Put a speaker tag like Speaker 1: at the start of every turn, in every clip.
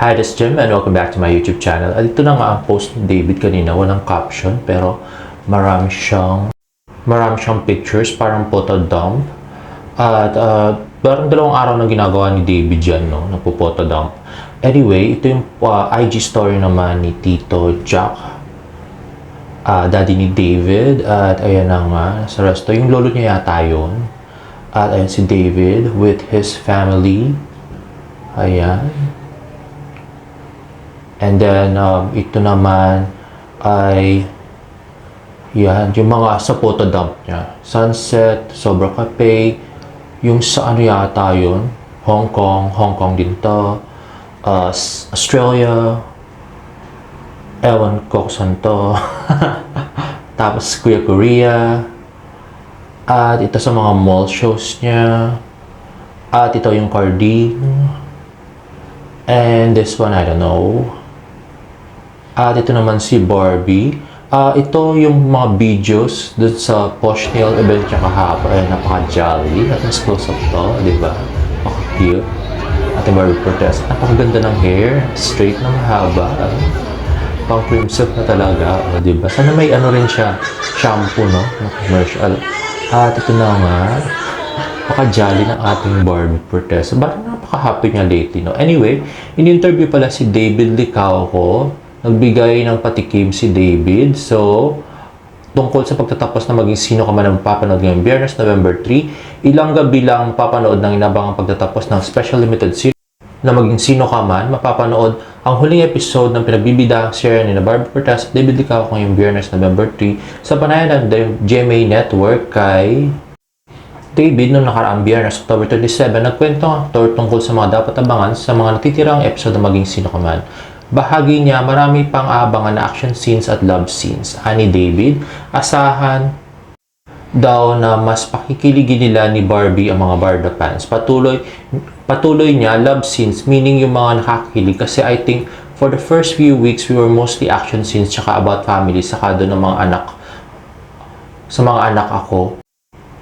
Speaker 1: Hi, this is Jim and welcome back to my YouTube channel. At ito na nga ang post ni David kanina, walang caption pero marami siyang pictures, parang photo dump. At parang 2 araw na ginagawa ni David dyan, no? Nagpo-photo dump. Anyway, ito yung IG story naman ni Tito Jack, daddy ni David. At ayan na nga, sa resto, yung lolo niya yata yun. At ayan si David with his family. Ayan. And then, ito naman ay, yan, yung mga sa photo dump niya. Sunset, Sobra Cafe, yung sa ano yata yun, Hong Kong din to, Australia, ewan ko saan to, tapos Kuya Korea, at ito sa mga mall shows niya, at ito yung carding, and this one, I don't know. At ito naman si Barbie. Ito yung mga videos dun sa Posh Nail event niya kahapon. Ay, napaka-jolly. At mas close up to, di ba? Napaka-cute. At yung Barbie protest. Napakaganda ng hair. Straight na mahaba. Pang cream silk na talaga. Di ba? Sana may ano rin siya. Shampoo, no? Na commercial. At ito na nga. Napaka-jolly ng ating Barbie protest. Bakit napaka-happy niya lately, no? Anyway, in-interview pala si David Licauco. Nagbigay ng patikim si David. So, tungkol sa pagtatapos na maging sino ka man ang papanood ngayong Biyernes, November 3, ilang gabi lang papanood ng inabangang pagtatapos ng special limited series na maging sino ka man, mapapanood ang huling episode ng pinagbibidahang serye ni Barbie Protest at David Licauco ngayong Biyernes, November 3 sa panayan ng GMA Network kay David noong nakaraang Biyernes, October 27, nagkwento ang aktor tungkol sa mga dapat abangan sa mga natitirang episode na maging sino ka man. Bahagi niya, marami pang aabangan na action scenes at love scenes. Ani David, asahan daw na mas pakikiligin nila ni Barbie ang mga Barda fans. Patuloy niya, love scenes, meaning yung mga nakakilig. Kasi I think, for the first few weeks, we were mostly action scenes tsaka about family, saka doon ng mga anak. Sa mga anak ako.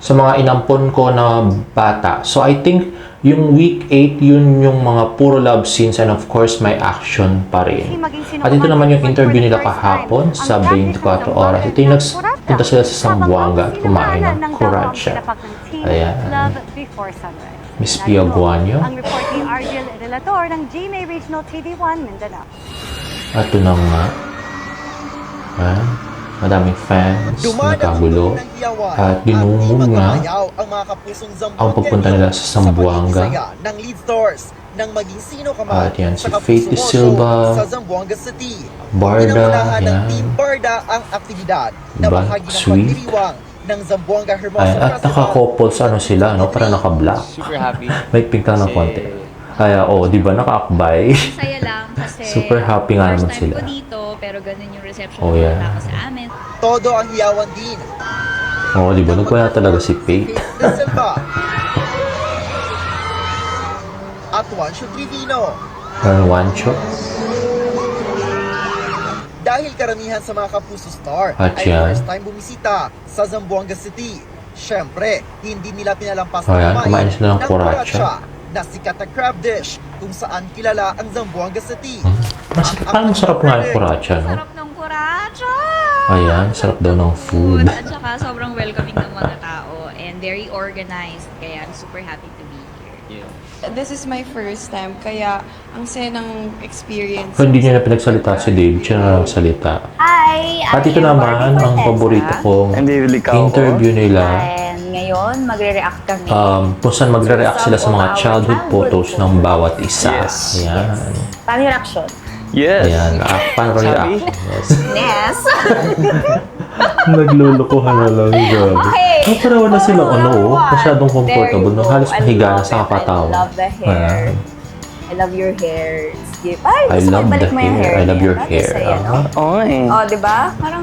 Speaker 1: Sa mga inampon ko na bata. So I think, yung week 8, yun yung mga puro love scenes and of course may action pa rin. At ito naman yung interview nila kahapon sa 24 oras. Ito yung nagpunta sila sa Zamboanga at kumain ng kuratsa. Ayan. Miss Pia Guanyo.
Speaker 2: Ang report ni Argel Relator ng GMA Regional TV1 Mindanao.
Speaker 1: At ito na nga. Ayan. Madaming fans, nakagulo, at binumog nga ang pagpunta nila sa Zamboanga. At yan, si Faith De Silva, Barda, yan. Diba? Sweet. At naka-couple sa ano sila, no? Para naka-black. May pink lang ng konti. Kaya, di ba, naka-akbay?
Speaker 3: Saya lang kasi
Speaker 1: super happy nga naman sila.
Speaker 3: First time ko dito, pero ganun yung reception
Speaker 1: yeah.
Speaker 3: na sa amin.
Speaker 4: Todo ang hiyawan din.
Speaker 1: Di ba? Nagpala talaga si Faith.
Speaker 4: At Juancho Trivino.
Speaker 1: Juancho.
Speaker 4: Dahil karamihan sa mga Kapuso Star
Speaker 1: At
Speaker 4: ay
Speaker 1: yan.
Speaker 4: first time bumisita sa Zamboanga City. Siyempre, hindi nila pinalampas
Speaker 1: Ayan, kumain sila ng kuratsa.
Speaker 4: Na sikat na crab dish kung saan kilala ang Zamboanga City.
Speaker 1: Parang masarap nga yung kuratsa, no?
Speaker 3: Sarap ng kuratsa!
Speaker 1: Ayan, sarap daw ng food.
Speaker 3: At saka sobrang welcoming ng mga tao and very organized. Kaya I'm super happy to be here.
Speaker 5: This is my first time, kaya ang saya ng experience.
Speaker 1: Hindi niya na pinagsalita si Dave, siya na lang salita.
Speaker 2: Hi!
Speaker 1: At ito naman, ang paborito kong interview nila.
Speaker 2: And ngayon, magre-react kami.
Speaker 1: Kung saan magre-react sila sa mga childhood photos ng bawat isa.
Speaker 6: Yes.
Speaker 1: Ayan.
Speaker 2: Paano yung reaction?
Speaker 6: Yes.
Speaker 1: Ayan. Paano react? Yes.
Speaker 2: Yes!
Speaker 1: Naglulukuhan na lang. Grabe.
Speaker 2: Okay.
Speaker 1: Pero wala silang ano, masyadong comfortable.
Speaker 2: There you
Speaker 1: No? Halos
Speaker 2: go.
Speaker 1: mahiga
Speaker 2: I
Speaker 1: na
Speaker 2: love
Speaker 1: sa
Speaker 2: it.
Speaker 1: kapataw.
Speaker 2: I love the hair. I love your hair. Sige. Ay,
Speaker 1: I
Speaker 2: gusto ko
Speaker 1: love the
Speaker 2: ibalik mo yung
Speaker 1: hair. I love
Speaker 2: niya.
Speaker 1: your
Speaker 2: Bakit
Speaker 1: hair.
Speaker 2: sa'yo, no?
Speaker 6: Oy.
Speaker 2: Oh, di ba? Parang,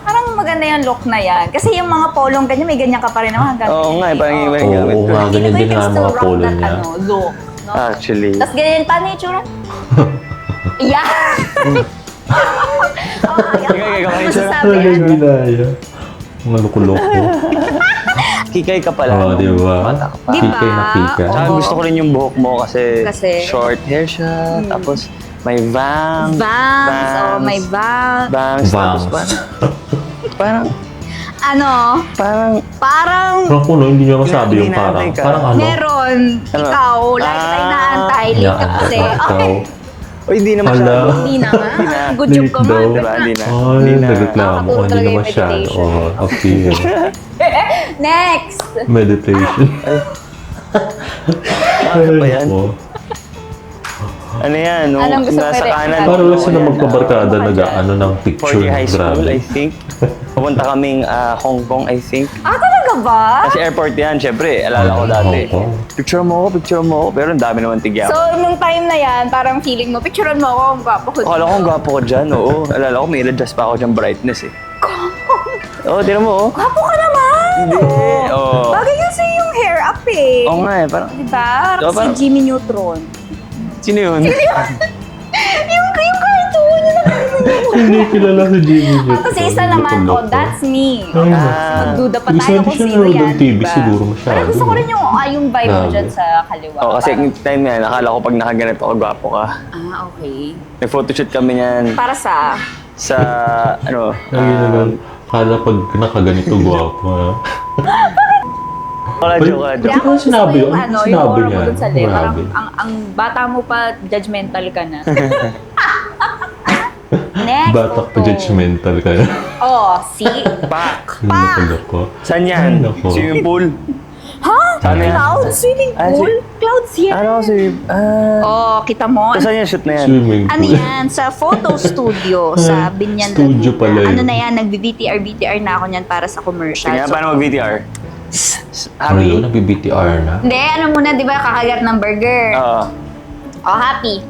Speaker 2: parang maganda yung look na yan. Kasi yung mga polong ganyan, may ganyan ka pa rin naman.
Speaker 6: Oo nga, parang iba yung gamit
Speaker 1: Oo
Speaker 6: ko.
Speaker 1: nga, ganyan din nga ang mga polo niya.
Speaker 2: Look. No?
Speaker 6: Actually.
Speaker 2: Tapos ganyan, paano yung tsura? Yeah!
Speaker 6: Ikaw,
Speaker 2: Ano
Speaker 6: ikaw,
Speaker 2: masasabi?
Speaker 1: Talagang ginaya. Mga loko-loko.
Speaker 6: Kikay ka pala.
Speaker 1: Oo, di ba?
Speaker 6: Bata ka pa.
Speaker 2: Di ba?
Speaker 1: Kikay na kikay.
Speaker 2: Oo.
Speaker 6: Tsaka gusto ko rin yung buhok mo kasi,
Speaker 2: Kasi?
Speaker 6: short hair siya, tapos may bangs.
Speaker 2: Bangs. Oh, may bangs.
Speaker 6: Bangs. Tapos
Speaker 1: Bangs.
Speaker 6: parang,
Speaker 2: Ano?
Speaker 6: parang,
Speaker 2: Parang
Speaker 1: Parang kuno, hindi niya masabi yung
Speaker 6: Inaantay
Speaker 1: parang.
Speaker 6: ka.
Speaker 1: Parang ano?
Speaker 2: meron.
Speaker 6: Ano?
Speaker 2: Ikaw, lagi kita inaantay. Late ka kasi.
Speaker 1: Ikaw.
Speaker 6: o hindi na masyado.
Speaker 1: Hala.
Speaker 2: Hindi na nga.
Speaker 6: Hindi na.
Speaker 2: Good job ka
Speaker 1: Late
Speaker 2: man.
Speaker 1: daw.
Speaker 6: Diba? Hindi na.
Speaker 1: Ay,
Speaker 6: Hindi na.
Speaker 1: nagreklamo.
Speaker 2: Nakakatulog
Speaker 1: Hindi
Speaker 2: talaga
Speaker 1: na
Speaker 2: yung
Speaker 1: masyado.
Speaker 2: meditation.
Speaker 1: Oh, okay.
Speaker 2: Next!
Speaker 1: Meditation.
Speaker 6: Ano ba yan?
Speaker 1: Oh.
Speaker 6: Ano yan? Nung
Speaker 2: Anong gusto mo
Speaker 6: nasa
Speaker 2: rin?
Speaker 6: kanan.
Speaker 1: Parang
Speaker 6: ko,
Speaker 1: lang sila
Speaker 6: yan,
Speaker 1: magpabarkada nag-ano ng
Speaker 6: 4
Speaker 1: picture.
Speaker 6: year high school,
Speaker 1: Grabe.
Speaker 6: I think. Pupunta kaming Hong Kong, I think.
Speaker 2: Ah, talaga ba?
Speaker 6: Kasi airport yan, syempre. Alala ko dati.
Speaker 1: Hong Kong.
Speaker 6: Picture mo ako. Pero ang dami naman tigyan.
Speaker 2: So, nung time na yan, parang feeling mo, picturean mo ako, ang gwapo ko.
Speaker 6: Akala ko ang gwapo ko dyan, oo. Alala ko may adjust pa ako dyan brightness eh. Oo, tinan mo, oh.
Speaker 2: Gwapo ka naman!
Speaker 6: Hindi, oo.
Speaker 2: Bagay kasi yung hair up eh.
Speaker 6: Oo nga eh, parang,
Speaker 2: Diba?
Speaker 6: Oo,
Speaker 2: Si
Speaker 6: parang-
Speaker 2: Jimmy Neutron.
Speaker 6: sino yun?
Speaker 2: yung cartoon, yun ang
Speaker 1: Hindi kilala si Jimmy Neutron.
Speaker 2: Ah, kasi isa naman,
Speaker 1: Loko-loko.
Speaker 2: oh, that's me.
Speaker 1: Ay,
Speaker 2: Magduda pa
Speaker 1: Hindi
Speaker 2: tayo
Speaker 1: siya
Speaker 2: kung sino
Speaker 1: nanonood
Speaker 2: yan.
Speaker 1: ng TV
Speaker 2: diba?
Speaker 1: siguro masyado.
Speaker 2: Pero gusto ko rin yung vibe mo
Speaker 1: Grabe.
Speaker 2: dyan sa kaliwa.
Speaker 6: Oo, kasi
Speaker 2: Parang-
Speaker 6: yung time na yan, akala ko pag nakaganito ka, gwapo ka.
Speaker 2: Ah, okay.
Speaker 6: Nag-photoshoot kami niyan
Speaker 2: Para sa...
Speaker 6: sa, ano,
Speaker 1: Ay, naman. Kala pag nakaganito gwapo. Ha?
Speaker 6: wala joke.
Speaker 2: Hindi
Speaker 1: Bakit
Speaker 2: ako
Speaker 1: mo sinabi
Speaker 2: gusto yung
Speaker 1: yun?
Speaker 2: ano,
Speaker 1: Sinabi
Speaker 2: yung aura mo
Speaker 1: niya.
Speaker 2: dun sa left. Parang
Speaker 1: Grabe.
Speaker 2: ang bata mo pa, judgmental ka na. Next.
Speaker 1: Bata pa
Speaker 2: photo.
Speaker 1: judgmental ka.
Speaker 2: Oh, see?
Speaker 6: Pak!
Speaker 1: Nakaloko.
Speaker 6: Saan yan?
Speaker 1: Ay, nako.
Speaker 6: Swimming pool?
Speaker 2: Ha?
Speaker 6: Saan yan?
Speaker 2: Cloud swimming
Speaker 6: Ah,
Speaker 2: pool? Clouds yan.
Speaker 6: Ano kasi,
Speaker 2: Oh, kita mo.
Speaker 6: saan yan shoot na yan?
Speaker 1: Swimming
Speaker 2: Ano
Speaker 1: pool.
Speaker 2: yan? Sa photo studio sa Binyan
Speaker 1: Studio
Speaker 2: Laguna.
Speaker 1: pala yun.
Speaker 2: Ano na yan? Nag-VTR na ako niyan para sa commercial.
Speaker 6: Sige nga,
Speaker 2: So,
Speaker 6: paano mag-VTR?
Speaker 1: Ano yun? Nag-BTR na?
Speaker 2: Hindi, ano muna, di ba, kakagat ng burger.
Speaker 6: Oo.
Speaker 2: Oh, happy.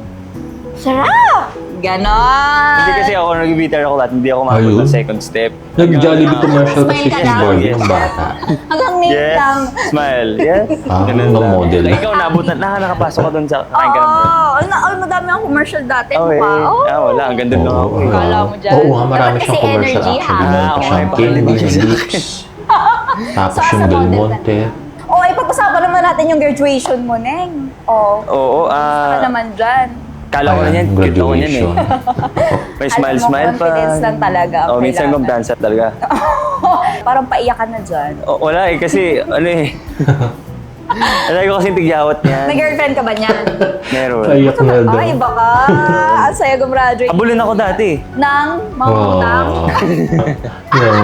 Speaker 2: Sarap! Ganon!
Speaker 6: Hindi kasi ako nag-VTR ako lahat, hindi ako makapag
Speaker 1: Ayun.
Speaker 6: ng second step.
Speaker 1: Nag-Jollibee commercial
Speaker 2: Smile
Speaker 1: kasi
Speaker 2: ka
Speaker 1: si
Speaker 2: lang.
Speaker 1: Barbie ng bata.
Speaker 2: Hanggang name
Speaker 6: Yes.
Speaker 2: lang.
Speaker 6: Smile. Yes.
Speaker 1: Ah,
Speaker 6: Ganun
Speaker 1: mga
Speaker 6: lang.
Speaker 1: model.
Speaker 6: Like, ikaw, nabutan na, nakapasok ka dun sa kain ka ng burger.
Speaker 2: Oh, madami akong commercial dati.
Speaker 6: Oh, eh.
Speaker 2: Wow.
Speaker 6: Ah, wala. Ang ganda lang ako. eh.
Speaker 2: Kala mo dyan.
Speaker 1: Oo nga, marami
Speaker 2: Dapat
Speaker 1: siyang
Speaker 2: kasi
Speaker 1: commercial
Speaker 2: energy,
Speaker 1: actually.
Speaker 2: ha?
Speaker 1: Meron pa
Speaker 6: Ah,
Speaker 1: siyang
Speaker 6: okay,
Speaker 1: candy,
Speaker 6: bakit hindi
Speaker 1: Lips. Tapos
Speaker 2: So,
Speaker 1: yung
Speaker 2: as a
Speaker 1: Del
Speaker 2: model
Speaker 1: Monte.
Speaker 2: Oh, ipagpasapan naman natin yung graduation mo, Neng. Oh,
Speaker 6: Oo,
Speaker 2: ka naman dyan.
Speaker 6: kala ko na yan,
Speaker 1: Ayan,
Speaker 6: cute ako yan eh.
Speaker 1: graduation.
Speaker 6: May
Speaker 2: Alam mo,
Speaker 6: smile-smile pa.
Speaker 2: confidence lang talaga ang
Speaker 6: Oo, minsan
Speaker 2: kailangan.
Speaker 6: kong dancer talaga.
Speaker 2: Parang paiyak ka na dyan.
Speaker 6: Wala eh, kasi ano eh. Alay ko kasing tigyawat niyan.
Speaker 2: May girlfriend ka ba niyan?
Speaker 6: Meron.
Speaker 1: Kayak na daw.
Speaker 2: Ay, baka. Ang saya gumraduate.
Speaker 6: Habulin ako dati.
Speaker 2: Nang mga utang.
Speaker 1: Yung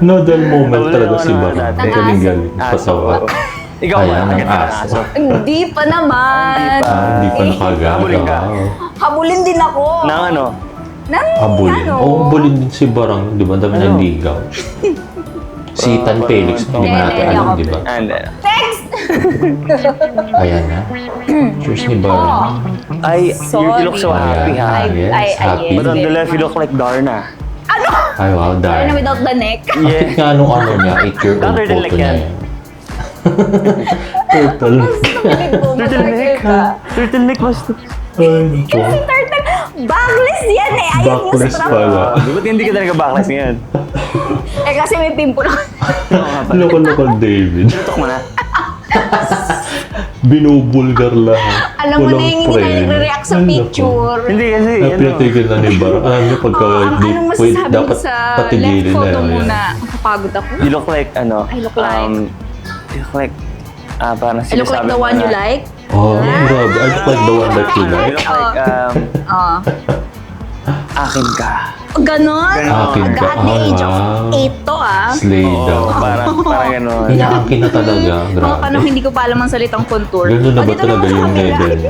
Speaker 1: nodal moment
Speaker 6: Wala
Speaker 1: talaga
Speaker 6: naman
Speaker 1: si
Speaker 6: ako
Speaker 1: Barbie.
Speaker 6: dati.
Speaker 1: Ang galing-galing.
Speaker 6: Aso.
Speaker 1: Pasawa.
Speaker 6: Ikaw
Speaker 1: Ayan,
Speaker 6: ba?
Speaker 1: ang
Speaker 6: Ang ganda ng
Speaker 1: aso.
Speaker 6: aso.
Speaker 2: Hindi pa naman.
Speaker 1: Hindi pa
Speaker 6: Habulin ka.
Speaker 1: nakagaga.
Speaker 2: Habulin din ako.
Speaker 6: Nang ano?
Speaker 2: Nang
Speaker 1: Habulin.
Speaker 2: ano?
Speaker 1: Oo, habulin din si Barang. Di ba? Ang dami
Speaker 6: Ano?
Speaker 1: ng ligaw. Si Tan Felix, hindi mo natin
Speaker 2: Hindi,
Speaker 1: alam,
Speaker 2: ako.
Speaker 1: di ba?
Speaker 6: And,
Speaker 2: Next!
Speaker 1: Ayan na. Cheers ni Barang.
Speaker 6: ay, you look so
Speaker 2: Sorry.
Speaker 6: happy ha.
Speaker 1: Ayan. Yes,
Speaker 2: Ay,
Speaker 1: happy.
Speaker 6: But on the left, you look like Darna.
Speaker 1: Ay, wow,
Speaker 2: Ano
Speaker 1: dahil.
Speaker 2: without the neck?
Speaker 6: Yeah.
Speaker 1: Nga nung ano niya, 8-year-old
Speaker 6: Turtle
Speaker 1: photo
Speaker 6: neck
Speaker 1: niya
Speaker 6: yan.
Speaker 1: yan. Turtle.
Speaker 2: Turtleneck ka.
Speaker 6: Turtleneck was to.
Speaker 1: Ay, ito.
Speaker 2: Turtle. Backless yan eh. Ayun yung
Speaker 1: Backless
Speaker 2: strap.
Speaker 1: pala.
Speaker 6: Ba't hindi ka talaga backless ngayon?
Speaker 2: Eh kasi may pimple ako.
Speaker 1: Lokal-lokal David.
Speaker 6: Tutok mo na.
Speaker 1: Binubulgar lang.
Speaker 2: Alam mo na yung hindi na nagre-react sa picture.
Speaker 6: Hindi kasi, ano.
Speaker 1: Napitigil na ni Barang. Alam niyo, pagka
Speaker 2: Anong masasabi mo
Speaker 1: dapat
Speaker 2: sa
Speaker 1: patigilin
Speaker 2: left photo
Speaker 1: na yan.
Speaker 2: muna? Nakapagod ako.
Speaker 6: You look like, ano.
Speaker 2: I look like?
Speaker 6: You look like, parang
Speaker 2: I look like
Speaker 6: sinasabi
Speaker 2: the
Speaker 6: mo
Speaker 2: one
Speaker 6: na-
Speaker 2: you like?
Speaker 1: Oh, grabe. I look like the one that you
Speaker 6: You
Speaker 1: like.
Speaker 6: look like,
Speaker 2: Ah.
Speaker 6: akin ka.
Speaker 2: Ganon?
Speaker 1: Akin ka.
Speaker 2: At the age of
Speaker 1: Ah, wow.
Speaker 2: 8 to ah.
Speaker 1: Slay daw.
Speaker 6: Parang gano'n.
Speaker 1: Inaangkin na talaga.
Speaker 2: Mga panahon
Speaker 1: Grabe.
Speaker 2: hindi ko pa alam ang salitang contour.
Speaker 1: Ganun na
Speaker 2: O,
Speaker 1: ba
Speaker 2: dito
Speaker 1: talaga
Speaker 2: naman sa
Speaker 1: yung
Speaker 2: camera.
Speaker 1: level?
Speaker 2: O,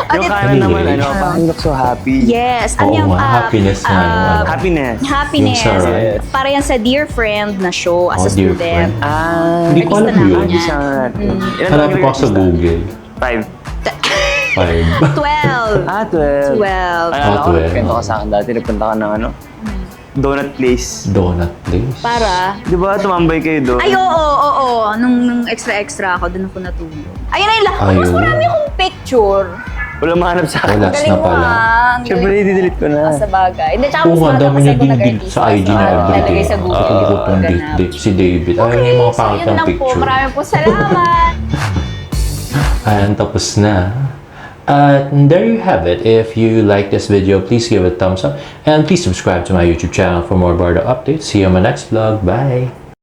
Speaker 6: Yung
Speaker 2: dito-
Speaker 6: kanan naman,
Speaker 1: Anyway.
Speaker 6: parang you look so happy.
Speaker 2: Yes.
Speaker 1: Oo
Speaker 2: yung,
Speaker 1: nga, happiness nga yung ano.
Speaker 6: Happiness.
Speaker 2: Happiness.
Speaker 1: Yung sa right.
Speaker 2: Para yan sa Dear Friend na show as a
Speaker 1: Oh, Dear
Speaker 2: student.
Speaker 1: Friend. Hindi ko alam
Speaker 2: Artista
Speaker 1: yun.
Speaker 2: naman yan.
Speaker 1: Hanapin ko sa Google.
Speaker 6: 5.
Speaker 1: 5.
Speaker 2: 12.
Speaker 6: 12.
Speaker 2: 12.
Speaker 6: Alala ko,
Speaker 1: 12.
Speaker 6: kwento ka sa akin dati, nagpunta ka ng ano? Donut place.
Speaker 1: Donut Days.
Speaker 2: Para?
Speaker 6: Di ba, tumambay kayo doon?
Speaker 2: Ay, oo. Nung extra ako, doon ako natulog. Ayun na yun lang. Mas
Speaker 1: Ayun.
Speaker 2: marami akong picture.
Speaker 6: Wala mahanap sa akin.
Speaker 1: Last
Speaker 2: Galing
Speaker 1: na
Speaker 2: mo
Speaker 1: pala.
Speaker 2: ah. Ang
Speaker 6: Siyempre,
Speaker 2: galing mo.
Speaker 6: i-delete ko na.
Speaker 2: Sa bagay. Hindi, tsaka
Speaker 1: Oo
Speaker 2: mas
Speaker 1: nga,
Speaker 2: maganda
Speaker 1: dami
Speaker 2: kasi
Speaker 1: niya
Speaker 2: kung
Speaker 1: din
Speaker 2: nag-artista
Speaker 1: sa IG niya
Speaker 2: ka,
Speaker 1: everyday.
Speaker 2: Lalagay sa Google.
Speaker 1: Ikot ng
Speaker 2: Ganap.
Speaker 1: si David. Ayun
Speaker 2: Okay,
Speaker 1: yung mga
Speaker 2: so
Speaker 1: pangit
Speaker 2: yun
Speaker 1: ng
Speaker 2: lang po.
Speaker 1: picture.
Speaker 2: Maraming po salamat.
Speaker 1: Ayan, tapos na. And there you have it. If you like this video, please give it a thumbs up. And please subscribe to my YouTube channel for more Bardo updates. See you on my next vlog. Bye!